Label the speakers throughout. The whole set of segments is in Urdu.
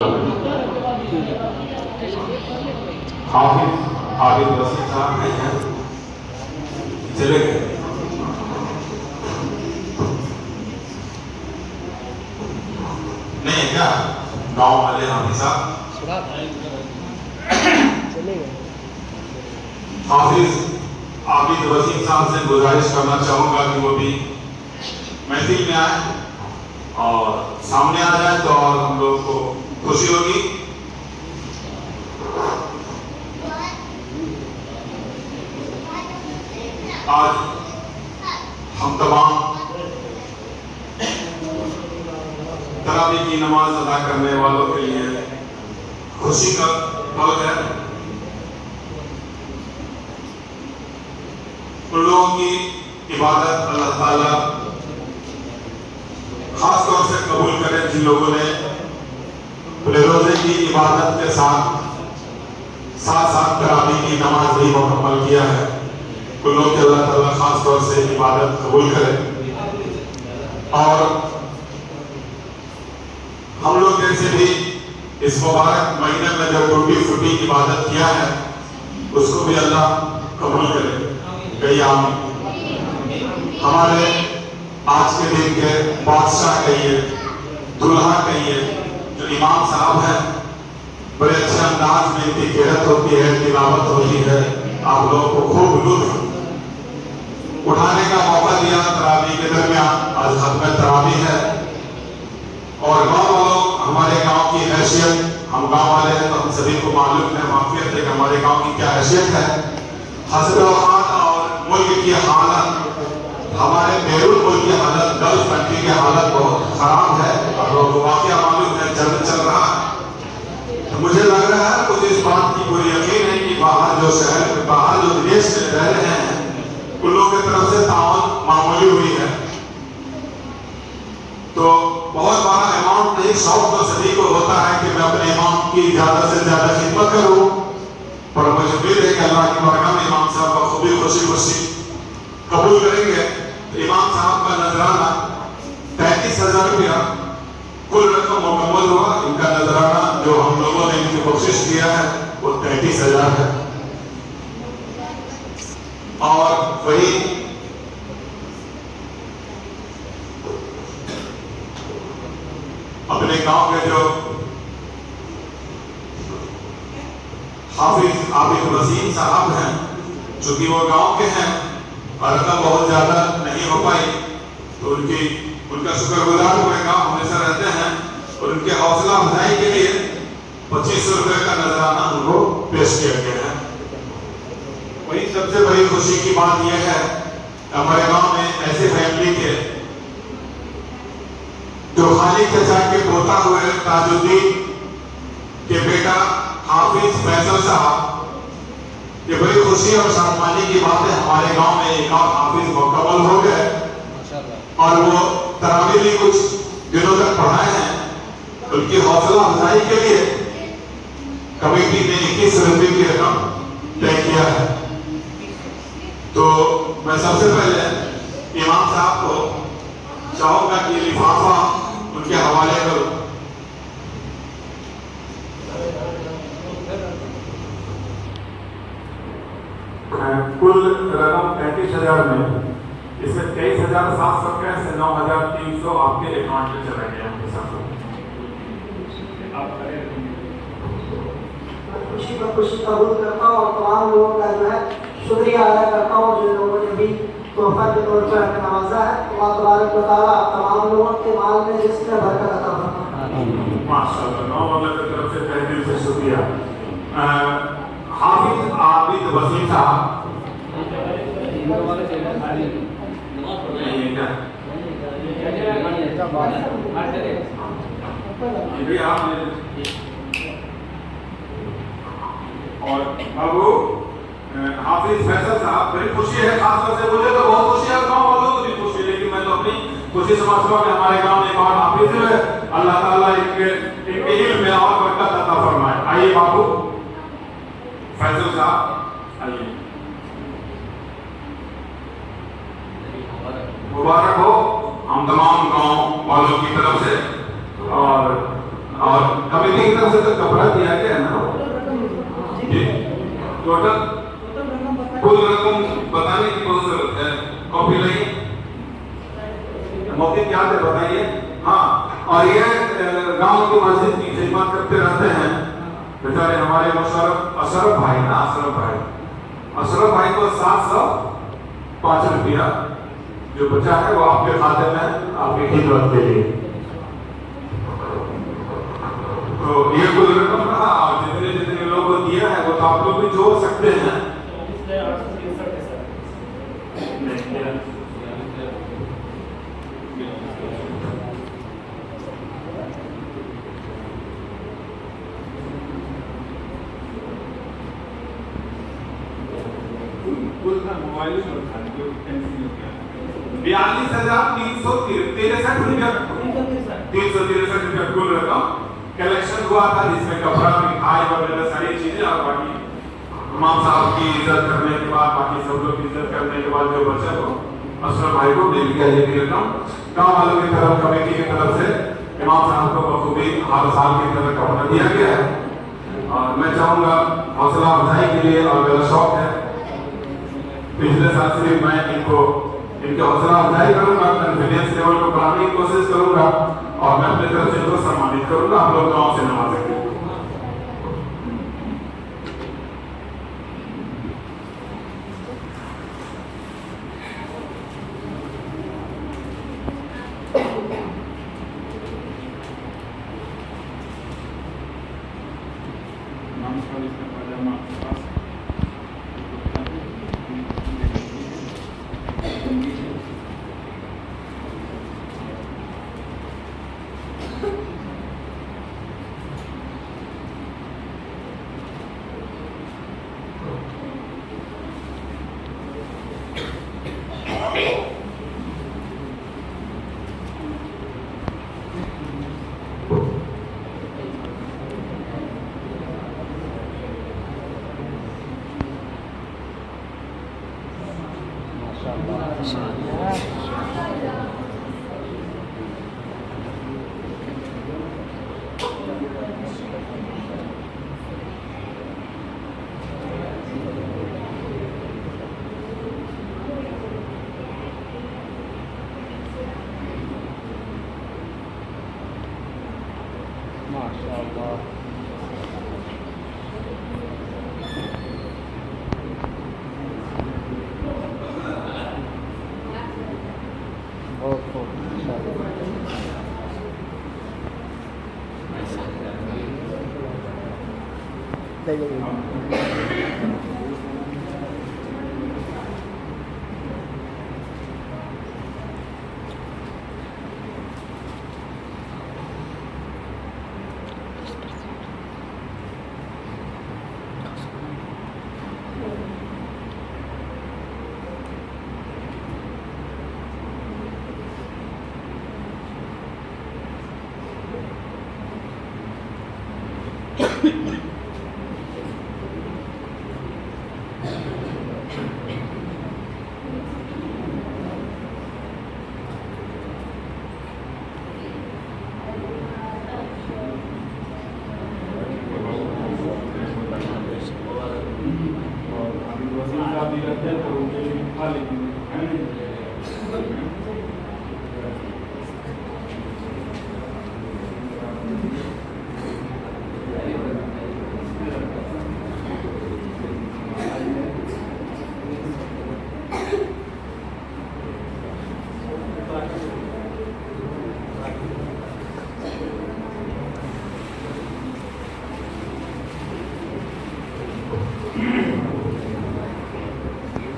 Speaker 1: حافظ عابد وسیم صاحب نہیں ہیں، چلے گئے. نہیں ہے کیا گاؤں والے حافظ صاحب؟ حافظ عابد وسیم صاحب سے گزارش کرنا چاہوں گا کہ وہ بھی محفل میں آئے اور سامنے آ جائے تو اور ہم لوگ کو خوشی ہوگی. آج ہم تمام تراویح کی نماز ادا کرنے والوں کے لیے خوشی کا پل ہے. ان لوگوں کی عبادت اللہ تعالیٰ خاص طور سے قبول کرے جن لوگوں نے اپنے روزے کی عبادت کے ساتھ ساتھ تراویح کی نماز بھی مکمل کیا ہے. ان لوگوں کے اللہ تعالیٰ خاص طور سے عبادت قبول کرے. اور ہم لوگ جیسے بھی اس مبارک مہینے میں جو ٹوٹی پھوٹی عبادت کیا ہے اس کو بھی اللہ قبول کرے. کئی آمین. ہمارے آج کے دن کے بادشاہ کہیے، دلہا کہیے، جو امام صاحب ہیں، بڑے اچھے انداز میں ان کی قرأت ہوتی ہے، تلاوت ہوتی ہے. آپ لوگوں کو خوب لطف اٹھانے کا موقع دیا تراویح کے درمیان. آج ختم تراویح ہے اور گاؤں والوں ہمارے گاؤں کی حیثیت، ہم گاؤں والے ہیں تو ہم سبھی کو معلوم ہے، واقفیت ہے کہ ہمارے گاؤں کی کیا حیثیت ہے. حسب اوقات اور ملک کی حالت، ہمارے بیرون ملک کی حالت، گلف کنٹری کی حالت بہت خراب ہے اور لوگوں کو واقعہ معلوم ہے، جنگ چل رہا ہے. تو مجھے لگ رہا ہے مجھے اس بات کی پوری یقین ہے کہ باہر جو شہر میں، باہر جو دیش میں رہ رہے ہیں ان لوگوں کی طرف سے تعاون معمولی ہوئی ہے. تو بہت بڑا اماؤنٹ نہیں، شوق تو سبھی کو ہوتا ہے کہ میں اپنے امام کی زیادہ سے زیادہ خدمت کروں. اور مجھے امید ہے کہ اللہ کی بارگاہ میں امام صاحب کا خوبی خوشی قبول کریں گے. تو امام صاحب کا نذرانہ 33,000 روپیہ کل رقم مکمل ہوا. ان کا نذرانہ جو ہم لوگوں نے ان کی بخشش کیا ہے وہ 33,000 ہے. اور وہی اپنے گاؤں کے جو حافظ عابد وسیم صاحب ہیں، چونکہ وہ گاؤں کے ہیں اور رقم بہت زیادہ نہیں ہو پائی تو ان کا شکر گزار پورے گاؤں ہمیشہ رہتے ہیں. اور ان کے حوصلہ افزائی کے لیے 2500 روپے کا نذرانہ ان کو پیش کیا گیا ہے. وہی سب سے بڑی خوشی کی بات یہ ہے ہمارے گاؤں میں ایسے فیملی کے جو خالد چچا کے پوتا ہوئے تاج الدین کے بیٹا حافظ فیصل صاحب، یہ بڑی خوشی اور شادمانی کی بات ہے. ہمارے گاؤں میں ایک اور حافظ مکمل ہو گئے اور وہ تراویح بھی کچھ دنوں تک پڑھائے ہیں. ان کی حوصلہ افزائی کے لیے کمیٹی نے 21 روپے کی رقم طے کیا ہے. تو میں سب سے پہلے امام صاحب کو چاہوں گا کہ لفافہ ان کے حوالے کروں. کل رقم 33,000 میں اس میں 23,700 سے 9,300 آپ کے اکاؤنٹ میں چلا گیا.
Speaker 2: خوشی پر خوشی قبول کرتا ہوں اور تمام لوگوں کا جو ہے شکریہ ادا کرتا ہوں جن لوگوں نے بھی تحفہ کے طور پر ہمیں نوازا ہے. اللہ تبارک و تعالیٰ تمام لوگوں کے مال میں رزق میں برکت عطا فرمائے.
Speaker 1: ماشاءاللہ. نو والوں کی طرف سے تہ دل سے شکریہ. حافظ عابد وسیم صاحب اور بابو حافظ فیصل صاحب، بڑی خوشی ہے خاص طور سے مجھے تو بہت خوشی ہے، گاؤں والوں کو بھی خوشی ہے، لیکن میں تو اپنی خوشی سمجھتا ہوں کہ ہمارے گاؤں میں ایک اور حافظ ہے. اللہ تعالیٰ ان کے علم میں اور برکت عطا فرمائے. آئیے بابو فیصل صاحب آئیے. مبارک ہو ہم تمام گاؤں والوں کی طرف سے. اور اور کمیٹی کی طرف سے تو کپڑا دیا گیا ہے نا جی ٹوٹل کل رقم بتانے کی بہت ضرورت ہے کاپی لائیے موقع کیا ہے بتائیے ہاں اور یہ گاؤں کی مسجد کی خدمت کرتے رہتے ہیں بیچارے ہمارے اشرف بھائی نا اشرف بھائی کو 705 روپیہ جو بچا ہے وہ آپ کے کھاتے میں آپ کی خدمت کے لیے تو یہ کل رقم رہا اور جتنے لوگوں کو دیا ہے وہ تو آپ لوگ بھی جوڑ سکتے ہیں موبائل 42,363 روپیہ 363 روپیہ کل رقم کلیکشن ہوا تھا جس میں کپڑا مٹھائی وغیرہ ساری چیزیں اور باقی امام صاحب کی عزت کرنے کے بعد باقی سب لوگ کی عزت کرنے کے بعد جو بچہ ہو اشرف بھائی کو دے دیا یہ بھی رقم گاؤں والوں کی طرف کمیٹی کی طرف سے امام صاحب کو بخوبی ہر سال کی طرح کپڑا دیا گیا ہے اور میں چاہوں گا حوصلہ افزائی کے لیے اور میرا شوق ہے پچھلے سال سے بھی میں ان کے حوصلہ افزائی کروں گا کانفیڈنس لیول کو بڑھانے کی کوشش کروں گا اور میں اپنے طرف سے ان کو سمانت کروں گا آپ لوگ گاؤں سے نوازیں گے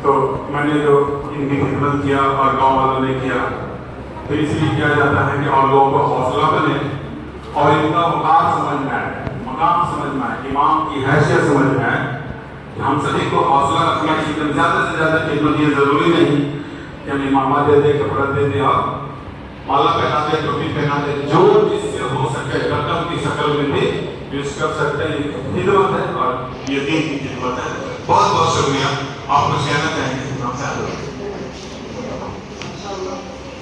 Speaker 1: تو میں نے جو ان کی خدمت کیا اور گاؤں والوں نے کیا تو اس لیے کیا جاتا ہے کہ اور لوگوں کو حوصلہ بنے اور ان کا مقام سمجھ میں آئے امام کی حیثیت سمجھ میں آئے کہ ہم سبھی کو حوصلہ رکھنا چاہیے زیادہ سے زیادہ خدمت یہ ضروری نہیں کہ ہم امامہ دے دے کپڑا دے دے اور مالا پہنا دے ٹوپی پہنا دے جو جس سے ہو سکے رقم کی شکل میں بھی یوز کر سکتے ہیں خدمت ہے اور یہ دین کی خدمت ہے بہت بہت شکریہ آپ کچھ کہنا چاہیں گے